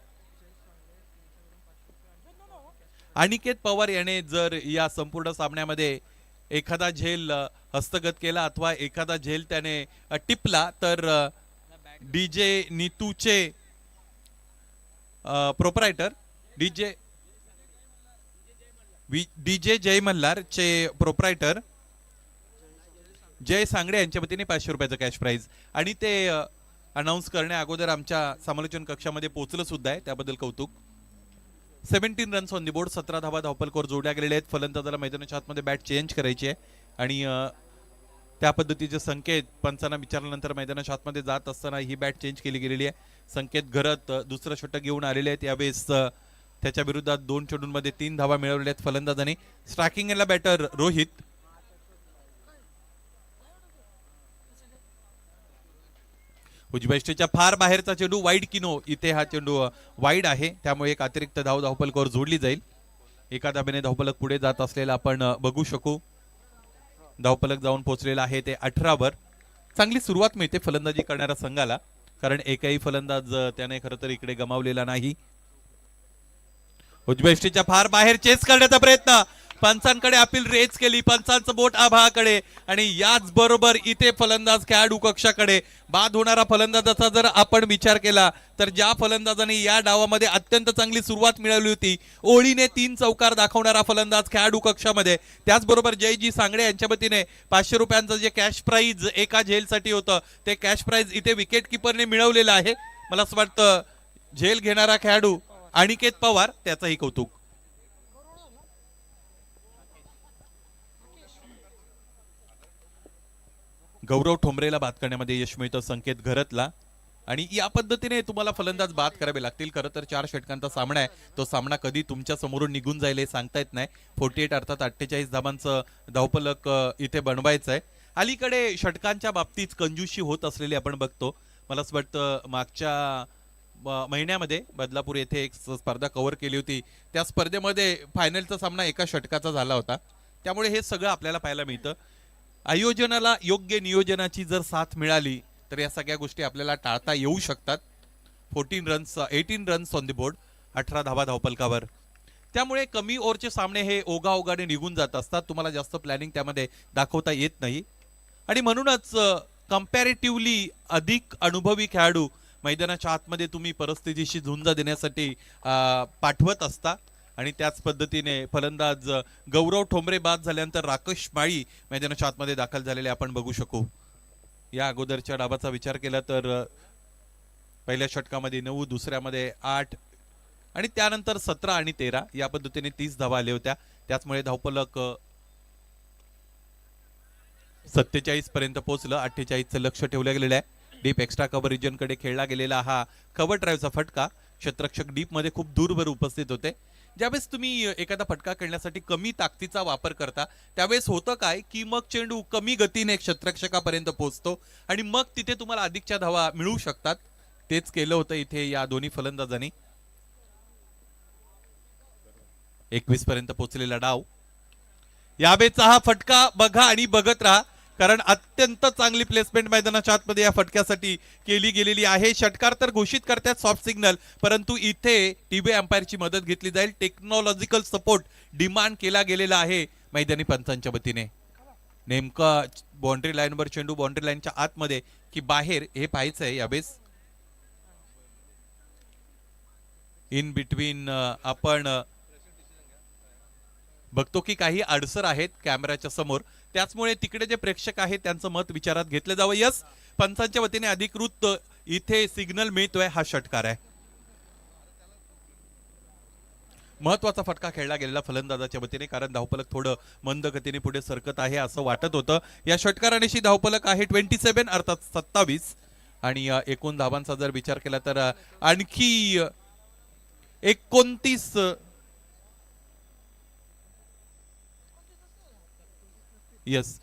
अनिकेत पवार याने जर या संपूर्ण सामन्यामध्ये एखादा झेल हस्तगत केला अथवा एखादा झेल त्याने टिपला तर डीजे नीतूचे प्रोप्रायटर डीजे जय मल्हारचे प्रोप्रायटर जय सांगडे यांच्या वतीने 500 रुपयाचं कॅश प्राइज आणि ते अनाऊन्स करण्या अगोदर आमच्या समालोचन कक्षामध्ये पोहोचलं सुद्धा आहे, त्याबद्दल कौतुक. 17 रन्स ऑन दी बोर्ड, 17 धावा धावपलकावर जोडल्या गेलेल्या आहेत. फलंदाजाला मैदानाच्या आतमध्ये बॅट चेंज करायची आहे आणि त्या पद्धतीचे संकेत पंचांना विचारल्यानंतर मैदानाच्या आतमध्ये जात असताना ही बॅट चेंज केली गेलेली आहे. संकेत घरत दुसरं षटक घेऊन आलेले आहेत. यावेळेस त्याच्या विरोधात 2 चेंडूंमध्ये 3 धावा मिळवलेल्या आहेत फलंदाजाने. स्ट्रायकिंगला बॅटर रोहित. उजव्या फार बाहेरचा चेंडू वाईड किनो, इथे हा चेंडू वाईड आहे, त्यामुळे एक अतिरिक्त धाव धावपलकावर जोडली जाईल. एका धाब्याने धावपलक पुढे जात असलेला आपण बघू शकू. धावपलक जाऊन पोहोचलेला आहे ते 18 वर. चांगली सुरुवात मिळते फलंदाजी करणाऱ्या संघाला, कारण एकही फलंदाज त्याने खरं तर इकडे गमावलेला नाही. उजव्या फार बाहेर चेस करण्याचा प्रयत्न, पंचांकडे अपील रेज केली, पंचांचं बोट आभाळाकडे आणि याच बरोबर इथे फलंदाज खेळाडू कक्षाकडे. बाद होणारा फलंदाजाचा जर आपण विचार केला तर ज्या फलंदाजाने या डावामध्ये अत्यंत चांगली सुरुवात मिळवली होती, ओळीने 3 चौकार दाखवणारा फलंदाज खेळाडू कक्षामध्ये. त्याचबरोबर जयजी सांगडे यांच्या वतीने 500 रुपयांचं जे कॅश प्राइज एका झेलसाठी होतं ते कॅश प्राइज इथे विकेट किपरने मिळवलेलं आहे. मला असं वाटतं झेल घेणारा खेळाडू अनिकेत पवार, त्याचंही कौतुक. गौरव ठोंबरेला बाद करण्यामध्ये यश मिळतं संकेत घरतला आणि या पद्धतीने तुम्हाला फलंदाज बाद करावे लागतील. खरं तर 4 षटकांचा सामना आहे, तो सामना कधी तुमच्या समोरून निघून जाईल हे सांगता येत नाही. 48 अर्थात 48 धावांचं धावपलक इथे बनवायचं आहे. अलीकडे षटकांच्या बाबतीत कंजूशी होत असलेली आपण बघतो. मला असं वाटतं मागच्या महिन्यामध्ये बदलापूर येथे एक स्पर्धा कव्हर केली होती, त्या स्पर्धेमध्ये फायनलचा सामना एका षटकाचा झाला होता. त्यामुळे हे सगळं आपल्याला पाहायला मिळतं. आयोजनाला योग्य नियोजनाची जर साथ मिळाली तर या सगळ्या गोष्टी आपल्याला टाळता येऊ शकतात. 18 रन्स ऑन द बोर्ड, 18 धावा धावपलकावर. त्यामुळे कमी ओव्हरचे सामने हे ओघाओघाने निघून जात असतात. तुम्हाला जास्त प्लॅनिंग त्यामध्ये दाखवता येत नाही आणि म्हणूनच कम्पॅरेटिव्हली अधिक अनुभवी खेळाडू मैदानाच्या आतमध्ये तुम्ही परिस्थितीशी झुंज देण्यासाठी पाठवत असता आणि त्याच पद्धतीने फलंदाज गौरव ठोंबरे बाद झाल्यानंतर राकेश माळी मैदानाच्या आतमध्ये दाखल झालेले आपण बघू शकू. या अगोदरच्या डावाचा विचार केला तर पहिल्या षटकामध्ये 9, दुसऱ्यामध्ये 8 आणि त्यानंतर 17 आणि 13 या पद्धतीने 30 धावा आल्या होत्या. त्याचमुळे धावपलक 47 पर्यंत पोहोचलं. 48चं लक्ष ठेवलं गेलेलं आहे. डीप एक्स्ट्रा कव्हर रिजन कडे खेळला गेलेला हा कव्हर ड्राईव्हचा फटका क्षेत्ररक्षक डीप मध्ये खूप दूरवर उपस्थित होते. ज्यावेळेस तुम्ही एखादा फटका खेळण्यासाठी कमी ताकदीचा वापर करता त्यावेळेस होतं काय की मग चेंडू कमी गतीने क्षेत्ररक्षकापर्यंत पोहोचतो आणि मग तिथे तुम्हाला अधिकच्या धावा मिळू शकतात. तेच केलं होतं इथे या दोन्ही फलंदाजांनी. 21 पर्यंत पोहोचलेला डाव. यावेळेचा हा फटका बघा आणि बघत राहा, कारण अत्यंत चांगली प्लेसमेंट मैदानाच्या आतमध्ये या फटक्यासाठी केली गेलेली आहे. षटकार तर घोषित करतात सॉफ्ट सिग्नल, परंतु इथे टीबी अंपायरची मदत घेतली जाईल. टेक्नॉलॉजिकल सपोर्ट डिमांड केला गेलेला आहे मैदानी पंचांच्या वतीने. नेमका बाउंड्री लाईनवर चेंडू बाउंड्री लाईनच्या आतमध्ये की बाहेर हे पाहायचं आहे यावेळेस. इन बिटवीन आपण बघतो की काही अडसर आहेत कॅमेऱ्याच्या समोर, त्याचमुळे तिकडे जे प्रेक्षक आहेत त्यांचं मत विचारात घेतलं जावं. यस, पंचांच्या वतीने अधिकृत इथे सिग्नल मिळतोय, हा षटकार आहे. महत्वाचा फटका खेळला गेलेला फलंदाजाच्या वतीने, कारण धावफलक थोडं मंद गतीने पुढे सरकत आहे असं वाटत होतं. या षटकारानेशी धावफलक आहे 27 अर्थात 27 आणि एकूण धावांचा जर विचार केला तर आणखी 29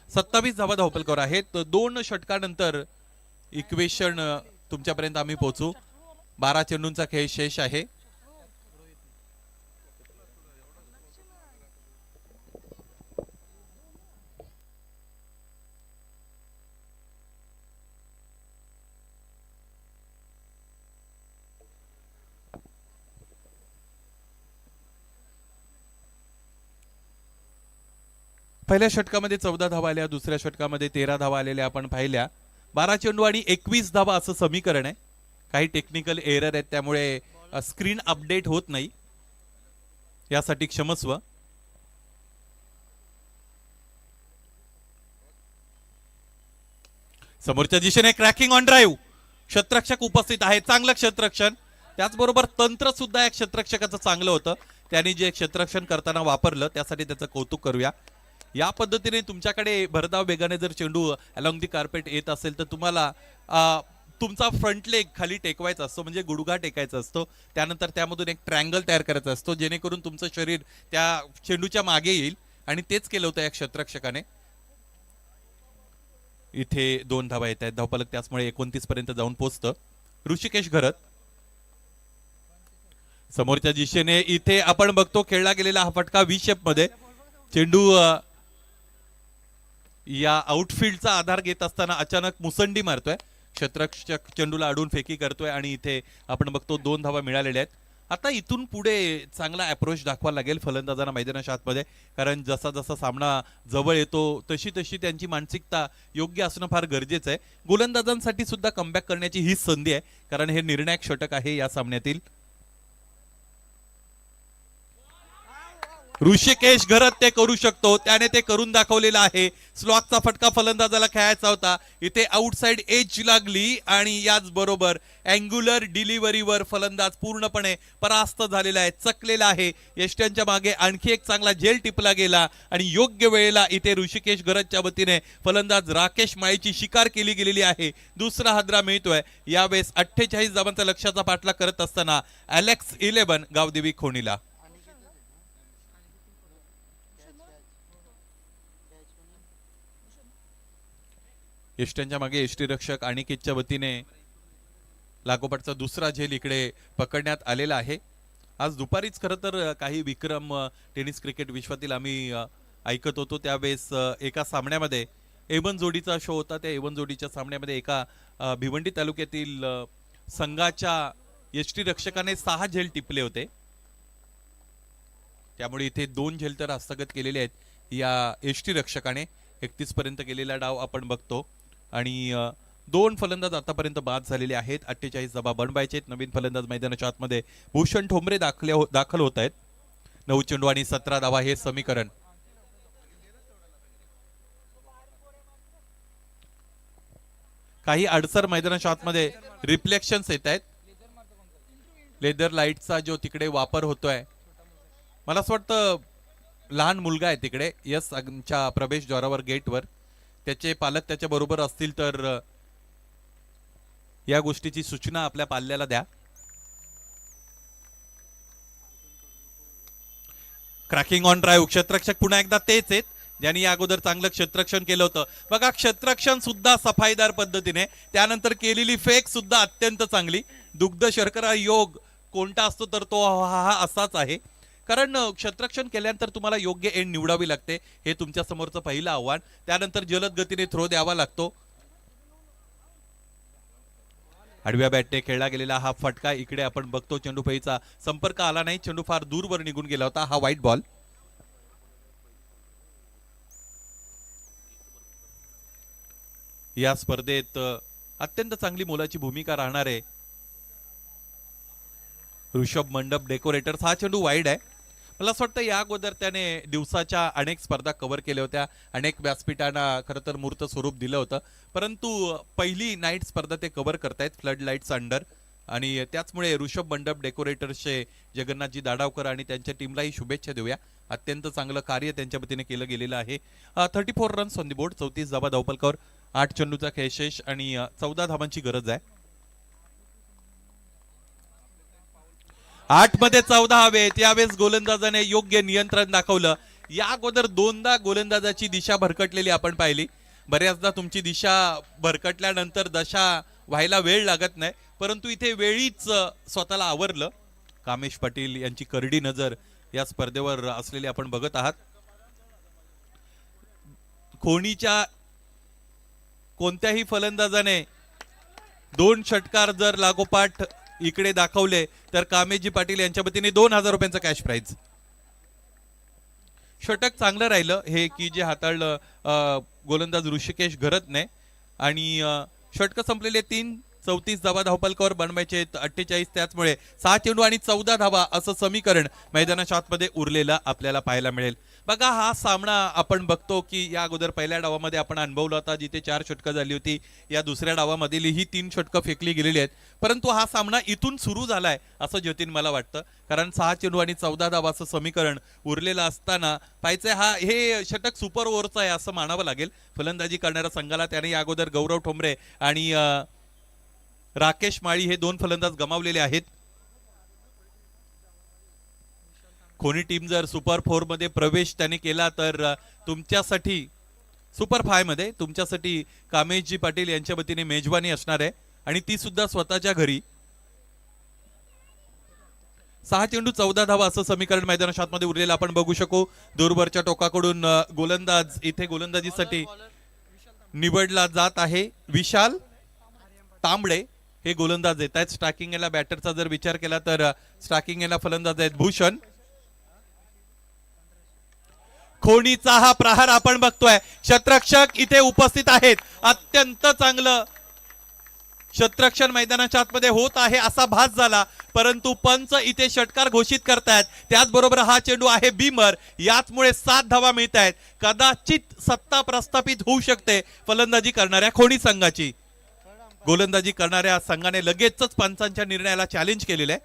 27 धावा धावफलकावर आहेत. 2 षटकानंतर इक्वेशन तुमच्यापर्यंत आम्ही पोहोचू. 12 चेंडूंचा खेळ शेष आहे. पहिल्या षटकामध्ये 14 धावा आल्या, दुसऱ्या षटकामध्ये 13 धावा आलेल्या आपण पाहिल्या. 12 चेंडू आणि 21 धावा असं समीकरण आहे. काही टेक्निकल एरर आहेत त्यामुळे स्क्रीन अपडेट होत नाही, यासाठी क्षमस्व. समोरच्या दिशेने क्रॅकिंग ऑन ड्राईव्ह, क्षेत्ररक्षक उपस्थित आहे. चांगलं क्षेत्ररक्षण, त्याचबरोबर तंत्र सुद्धा या क्षेत्ररक्षकाचं चांगलं होतं. त्यांनी जे क्षेत्ररक्षण करताना वापरलं त्यासाठी त्याचं कौतुक करूया. या पद्धतीने तुमच्याकडे भरधाव वेगाने जर चेंडू अलॉंग दी कार्पेट येत असेल तर तुम्हाला तुमचा फ्रंट लेग खाली टेकवायचा असतो, म्हणजे गुडघा टेकायचा असतो. त्यानंतर त्यामधून एक ट्रँगल तयार करायचा असतो जेणेकरून तुमचं शरीर त्या चेंडूच्या मागे येईल, आणि तेच केलं होतं या क्षेत्ररक्षकाने. इथे 2 धावा येत आहेत, धावफलक त्याचमुळे 29 पर्यंत जाऊन पोहोचतं. ऋषिकेश घरत समोरच्या दिशेने इथे आपण बघतो खेळला गेलेला हा फटका व्ही शेप मध्ये. चेंडू या आउटफील्डचा आधार घेत असताना अचानक मुसंडी मारतोय. क्षेत्ररक्षक चेंडूला अडून फेकी करतोय आणि इथे आपण बघतो 2 धावा मिळालेल्या आहेत. आता इथून पुढे चांगला अप्रोच दाखवायला लागेल फलंदाजांना मैदानाच्या आतमध्ये, कारण जसा जसा सामना जवळ येतो तशी तशी त्यांची मानसिकता योग्य असणं फार गरजेचं आहे. गोलंदाजांसाठी सुद्धा कमबॅक करण्याची हीच संधी आहे, कारण हे निर्णायक षटक आहे या सामन्यातील. ऋषिकेश घरत ते करू शकतो, त्याने ते करून दाखवलेलं आहे. स्लॉगचा फटका फलंदाजाला खेळायचा होता, इथे आउटसाइड एज लागली आणि याच बरोबर अँग्युलर डिलिव्हरीवर फलंदाज पूर्णपणे परास्त झालेला आहे, चकलेला आहे. यष्ट्यांच्या मागे आणखी एक चांगला झेल टिपला गेला आणि योग्य वेळेला इथे ऋषिकेश घरतच्या वतीने फलंदाज राकेश माळीची शिकार केली गेलेली आहे. दुसरा हादरा मिळतोय. यावेळेस 48 धावांचा लक्ष्याचा पाठलाग करत असताना अलेक्स 11 गावदेवी खोणीला. यष्ट्यांच्या मागे यष्टीरक्षक अनिकेतच्या वतीने लागोपाठचा दुसरा झेल इकडे पकडण्यात आलेला आहे. आज दुपारीच खरं तर काही विक्रम टेनिस क्रिकेट विश्वातील आम्ही ऐकत होतो. त्यावेळेस एका सामन्यामध्ये A1 जोडीचा शो होता. त्या A1 जोडीच्या सामन्यामध्ये एका भिवंडी तालुक्यातील संघाच्या यष्टीरक्षकाने 6 झेल टिपले होते. त्यामुळे इथे 2 झेल तर हस्तगत केलेले आहेत या यष्टीरक्षकाने. 31 पर्यंत गेलेला डाव आपण बघतो आणि 2 फलंदाज आतापर्यंत बाद झालेले आहेत. 48 धावा बनवायचे आहेत. नवीन फलंदाज मैदानाच्या आतमध्ये भूषण ठोंबरे दाखल होत आहेत. 9 चेंडू आणि 17 धावा हे समीकरण. काही अडसर मैदानाच्या आतमध्ये रिफ्लेक्शन्स येत आहेत. लेदर लाईटचा जो तिकडे वापर होतोय, मला असं वाटतं लहान मुलगा आहे तिकडे यस आमच्या प्रवेशद्वारावर गेटवर, त्याचे पालक त्याच्या बरोबर असतील तर या गोष्टीची सूचना आपल्या पाल्याला द्या. क्रॅकिंग ऑन ड्राईव्ह क्षेत्ररक्षक पुन्हा एकदा तेच आहेत ज्यांनी या अगोदर चांगलं क्षेत्ररक्षण केलं होतं. बघा क्षेत्ररक्षण सुद्धा सफाईदार पद्धतीने, त्यानंतर केलेली फेक सुद्धा अत्यंत चांगली. दुग्ध शर्करा योग कोणता असतो तर तो हा असाच आहे, कारण क्षेत्ररक्षण केल्यानंतर तुम्हाला योग्य एंड निवडावी लागते. हे तुमच्या समोरचं पहिलं आव्हान. त्यानंतर जलद गतीने थ्रो द्यावा लागतो. आडव्या बॅटने खेळला गेलेला हा फटका. इकडे आपण बघतो चेंडूफळीचा संपर्क आला नाही, चेंडू फार दूरवर निघून गेला होता. हा व्हाईट बॉल. या स्पर्धेत अत्यंत चांगली मोलाची भूमिका राहणार आहे ऋषभ मंडप डेकोरेटर्स. हा चेंडू वाईड आहे. मला असं वाटतं या अगोदर त्याने दिवसाच्या अनेक स्पर्धा कव्हर केल्या होत्या, अनेक व्यासपीठांना खरं तर मूर्त स्वरूप दिलं होतं, परंतु पहिली नाईट स्पर्धा ते कव्हर करतायत फ्लड लाईट्स अंडर. आणि त्याचमुळे ऋषभ मंडप डेकोरेटर्सचे जगन्नाथजी दाडावकर आणि त्यांच्या टीमलाही शुभेच्छा देऊया. अत्यंत चांगलं कार्य त्यांच्या वतीने केलं गेलेलं आहे. 34 रन्स ऑन दी बोर्ड, 34 धावा धावपलकावर, 8 चेंडूचा खेळशेष आणि 14 धावांची गरज आहे. 8 मध्ये 14 हवेत. यावेळेस गोलंदाजाने योग्य नियंत्रण दाखवलं. या अगोदर दोनदा गोलंदाजाची दिशा भरकटलेली आपण पाहिली. बऱ्याचदा तुमची दिशा भरकटल्यानंतर दशा व्हायला वेळ लागत नाही, परंतु इथे वेळीच स्वतःला आवरलं. कामेश पाटील यांची करडी नजर या स्पर्धेवर असलेली आपण बघत आहात. खोणीच्या कोणत्याही फलंदाजाने 2 षटकार जर लागोपाठ इकडे दाखवले तर कामेशजी पाटील यांच्या वतीने 2000 रुपयांचं कॅश प्राइज. षटक चांगलं राहिलं हे की जे हाताळलं गोलंदाज ऋषिकेश घरतने. आणि षटक संपलेले 3, 34 धावा धावपलकावर बनवायचे 48. त्याचमुळे 6 चेंडू आणि 14 धावा असं समीकरण मैदानाच्या आतमध्ये उरलेलं आपल्याला पाहायला मिळेल. बघा हा सामना आपण बघतो की या अगोदर पहिल्या डावामध्ये आपण अनुभवला होता जिथे 4 षटकं झाली होती. या दुसऱ्या डावामधील ही 3 षटकं फेकली गेलेली आहेत, परंतु हा सामना इथून सुरू झालाय असं ज्योतीन मला वाटतं. कारण 6 चेंडू आणि 14 धावा असं समीकरण उरलेलं असताना पाहायचंय हे षटक सुपर ओव्हरचं आहे असं मानावं लागेल. फलंदाजी करणाऱ्या संघाला त्याने या अगोदर गौरव ठोंबरे आणि राकेश माळी हे 2 फलंदाज गमावलेले आहेत. कोणी टीम जर सुपर 4 मध्ये प्रवेश त्याने केला तर तुमच्यासाठी सुपर 5 मध्ये तुमच्यासाठी कामेशजी पाटील यांच्या वतीने मेजवानी असणार आहे आणि ती सुद्धा स्वतःच्या घरी. 6 चेंडू 14 धावा असं समीकरण मैदानाच्या आतमध्ये उरलेलं आपण बघू शकू. दूरवरच्या टोकाकडून गोलंदाज इथे गोलंदाजीसाठी निवडला जात आहे. विशाल तांबडे हे गोलंदाज येत आहेत. स्ट्रायकिंग याला बॅटरचा जर विचार केला तर स्ट्रायकिंग याला फलंदाज आहेत भूषण. खोणीचा हा प्रहार आपण बघतोय. क्षेत्ररक्षक इथे उपस्थित आहेत. अत्यंत चांगलं क्षेत्ररक्षण मैदानाच्या आतमध्ये होत आहे असा भास झाला, परंतु पंच इथे षटकार घोषित करतायत. त्याचबरोबर हा चेंडू आहे बीमर. याचमुळे 7 धावा मिळत आहेत. कदाचित सत्ता प्रस्थापित होऊ शकते फलंदाजी करणाऱ्या खोणी संघाची. गोलंदाजी करणाऱ्या संघाने लगेचच पंचांच्या निर्णयाला चॅलेंज केलेलं आहे.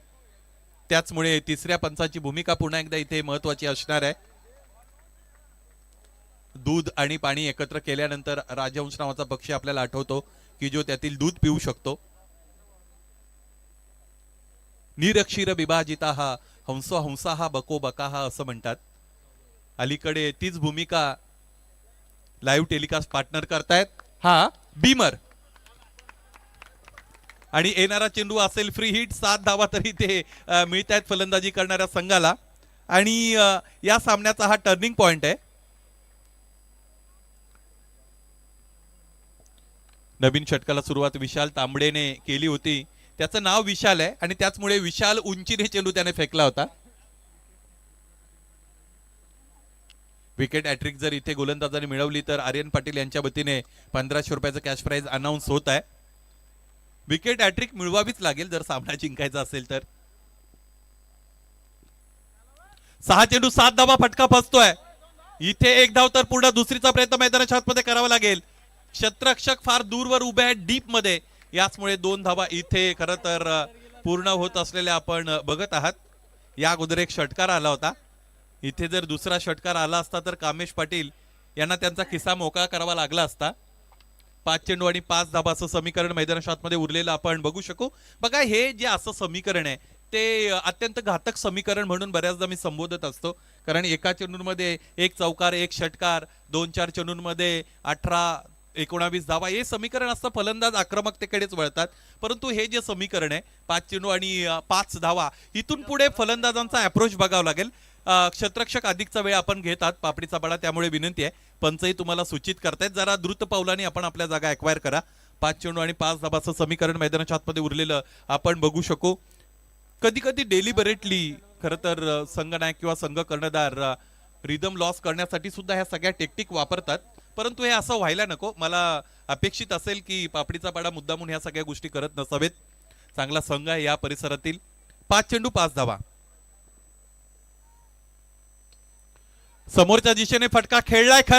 त्याचमुळे तिसऱ्या पंचाची भूमिका पुन्हा एकदा इथे महत्वाची असणार आहे. दूध आणि पाणी एकत्र केल्यानंतर राजहंस नावाचा पक्षी आपल्याला आठवतो की जो त्यातील दूध पिऊ शकतो. निरक्षीर विभाजिता हा हंस हंसा हा बको बका हा असं म्हणतात. अलीकडे तीच भूमिका लाईव्ह टेलिकास्ट पार्टनर करतायत हा बीमर. आणि येणारा चेंडू असेल फ्री हिट. 7 धावा तरी ते मिळत आहेत फलंदाजी करणाऱ्या संघाला. आणि या सामन्याचा हा टर्निंग पॉइंट आहे. नवीन षटकाला सुरुवात विशाल तांबडेने केली होती. त्याचं नाव विशाल आहे आणि त्याचमुळे विशाल उंचीने चेंडू त्याने फेकला होता. विकेट हॅट्रिक जर इथे गोलंदाजाने मिळवली तर आर्यन पाटील यांच्या वतीने 1500 रुपयाचं कॅश प्राइज अनाऊन्स होत आहे. विकेट हॅट्रिक मिळवावीच लागेल जर सामना जिंकायचा असेल तर. 6 चेंडू 7 धावा फटका फसतोय. इथे 1 धाव तर पूर्ण दुसरीचा प्रयत्न मैदानाच्या आतमध्ये करावा लागेल. क्षेत्ररक्षक फार दूरवर उभे आहेत डीप मध्ये. याचमुळे 2 धावा इथे खरं तर पूर्ण होत असलेल्या आपण बघत आहात. या अगोदर एक षटकार आला होता. इथे जर दुसरा षटकार आला असता तर कामेश पाटील यांना त्यांचा खिसा मोकळा करावा लागला असता. 5 चेंडू आणि 5 धावा असं समीकरण मैदानाच्या आतमध्ये उरलेलं आपण बघू शकू. बघा हे जे असं समीकरण आहे ते अत्यंत घातक समीकरण म्हणून बऱ्याचदा मी संबोधत असतो. कारण एका चेंडूमध्ये एक चौकार, एक षटकार, 2-4 चेंडूंमध्ये 18-19 धावा, हे समीकरण असतं. फलंदाज आक्रमकतेकडेच वळतात. परंतु हे जे समीकरण आहे 5 चेंडू आणि 5 धावा, इथून पुढे फलंदाजांचा अप्रोच बघावा लागेल. क्षेत्ररक्षक अधिकचा वेळ आपण घेतात पापडीचा पाडा, त्यामुळे विनंती आहे पंचही तुम्हाला सूचित करतायत, जरा द्रुत पावलाने आपण आपल्या जागा ॲक्वायर करा. 5 चेंडू आणि 5 धाबाचं समीकरण मैदानाच्या आतमध्ये उरलेलं आपण बघू शकू. कधी कधी डेलिबरेटली खरं तर संघनायक किंवा संघ कर्णधार रिदम लॉस करण्यासाठी सुद्धा ह्या सगळ्या टेक्निक वापरतात. परंतु हे असं व्हायला नको. मला अपेक्षित असेल की पापडीचा पाडा मुद्दामून ह्या सगळ्या गोष्टी करत नसावेत. चांगला संघ आहे या परिसरातील. 5 चेंडू 5 धावा. समोरच्या दिशेने फटका खेळलाय खरा.